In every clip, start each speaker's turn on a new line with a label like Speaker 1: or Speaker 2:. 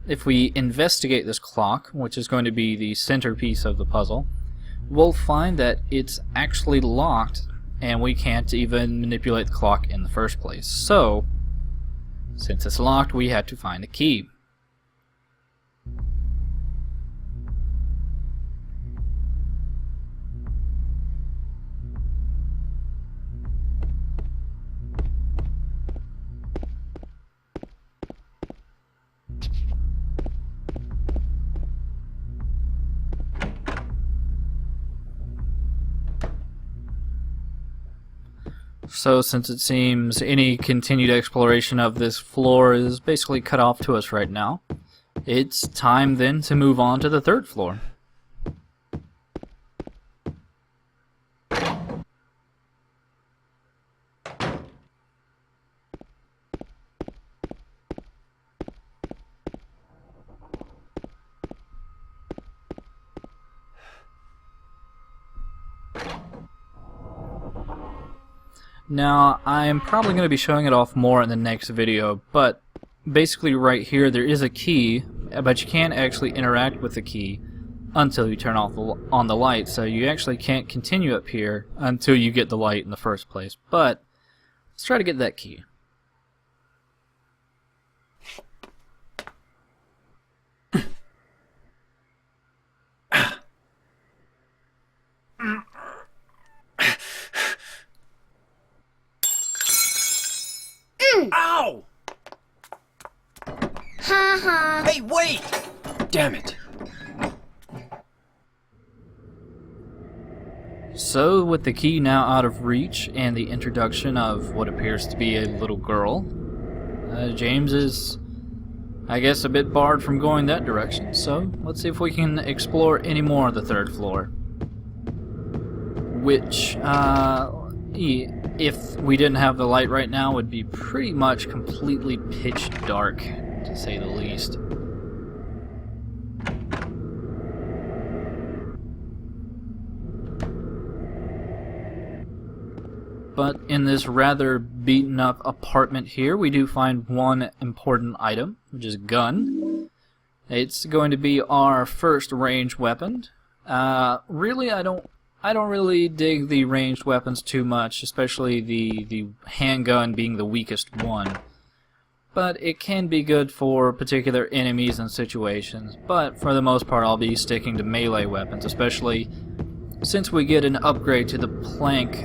Speaker 1: if we investigate this clock, which is going to be the centerpiece of the puzzle, we'll find that it's actually locked and we can't even manipulate the clock in the first place. So, since it's locked, we have to find a key. So since it seems any continued exploration of this floor is basically cut off to us right now, it's time then to move on to the third floor. Now, I'm probably going to be showing it off more in the next video, but basically right here there is a key, but you can't actually interact with the key until you turn on the light, so you actually can't continue up here until you get the light in the first place. But let's try to get that key.
Speaker 2: Ow!
Speaker 3: Ha ha.
Speaker 2: Hey, wait! Damn it.
Speaker 1: So, with the key now out of reach and the introduction of what appears to be a little girl, James is, I guess, a bit barred from going that direction. So, let's see if we can explore any more of the third floor. Which, if we didn't have the light right now, would be pretty much completely pitch dark, to say the least. But in this rather beaten up apartment here, we do find one important item, which is a gun. It's going to be our first ranged weapon. Really, I don't really dig the ranged weapons too much, especially the handgun being the weakest one. But it can be good for particular enemies and situations. But for the most part, I'll be sticking to melee weapons, especially since we get an upgrade to the plank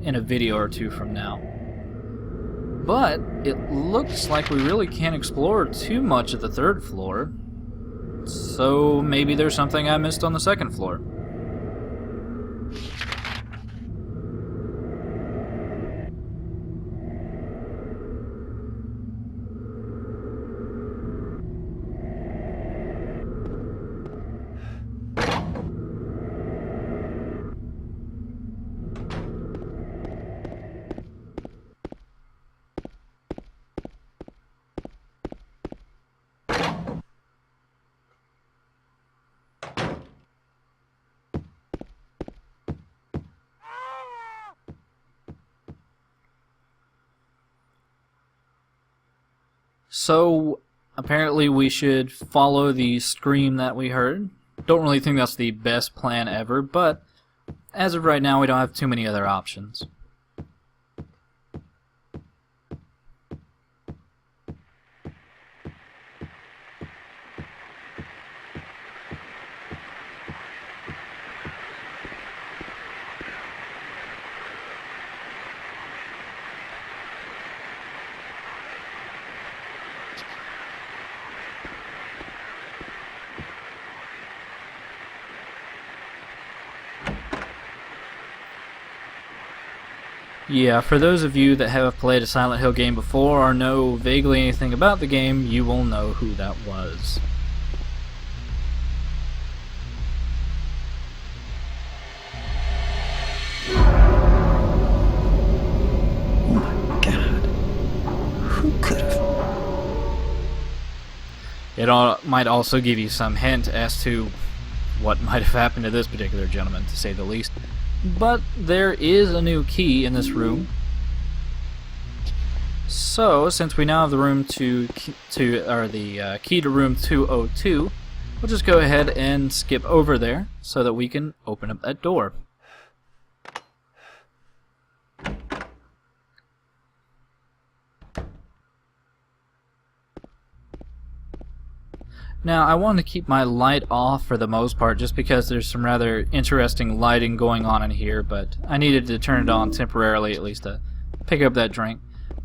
Speaker 1: in a video or two from now. But it looks like we really can't explore too much of the third floor, so maybe there's something I missed on the second floor. So, apparently we should follow the scream that we heard. Don't really think that's the best plan ever, but as of right now we don't have too many other options. Yeah, for those of you that have played a Silent Hill game before or know vaguely anything about the game, you will know who that was.
Speaker 2: Oh my god. Who could have?
Speaker 1: It might also give you some hint as to what might have happened to this particular gentleman, to say the least. But there is a new key in this room. So, since we now have the room key to room 202, we'll just go ahead and skip over there so that we can open up that door. Now, I want to keep my light off for the most part just because there's some rather interesting lighting going on in here, but I needed to turn it on temporarily at least to pick up that drink.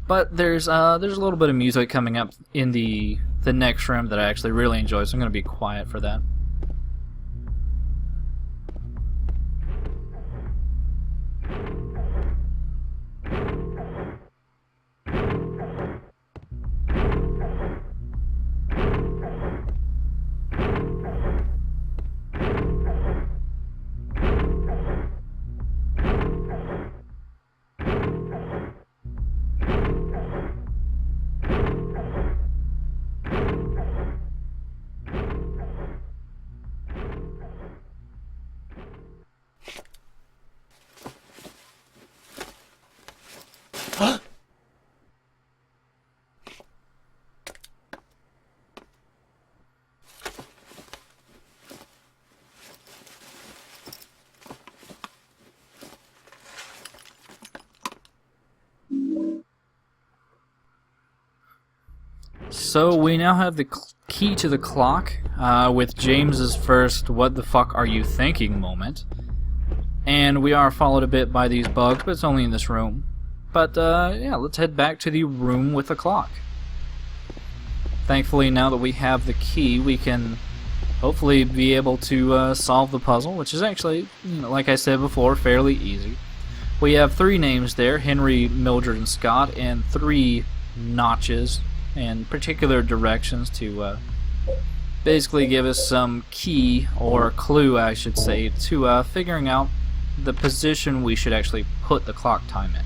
Speaker 1: But there's a little bit of music coming up in the next room that I actually really enjoy, so I'm going to be quiet for that. So we now have the key to the clock with James's first "what the fuck are you thinking" moment. And we are followed a bit by these bugs, but it's only in this room. But yeah, let's head back to the room with the clock. Thankfully, now that we have the key, we can hopefully be able to solve the puzzle, which is actually, like I said before, fairly easy. We have 3 names there: Henry, Mildred, and Scott, and 3 notches and particular directions to basically give us some key, or clue I should say, to figuring out the position we should actually put the clock time in.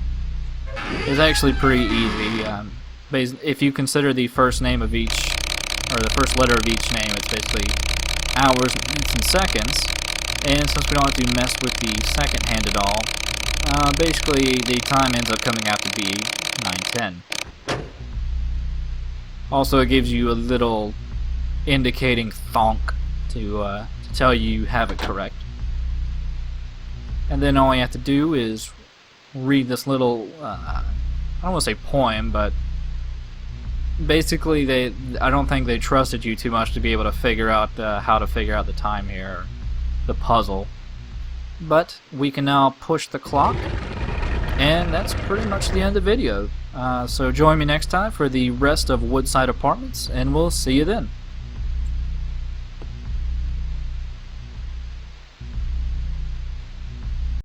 Speaker 1: It's actually pretty easy. If you consider the first name of each, or the first letter of each name, it's basically hours, minutes, and seconds. And since we don't have to mess with the second hand at all, basically the time ends up coming out to be 9:10. Also, it gives you a little indicating thonk to tell you have it correct. And then all you have to do is read this little, I don't want to say poem, but basically I don't think they trusted you too much to be able to figure out how to figure out the time here, or the puzzle. But we can now push the clock, and that's pretty much the end of the video. So join me next time for the rest of Woodside Apartments, and we'll see you then.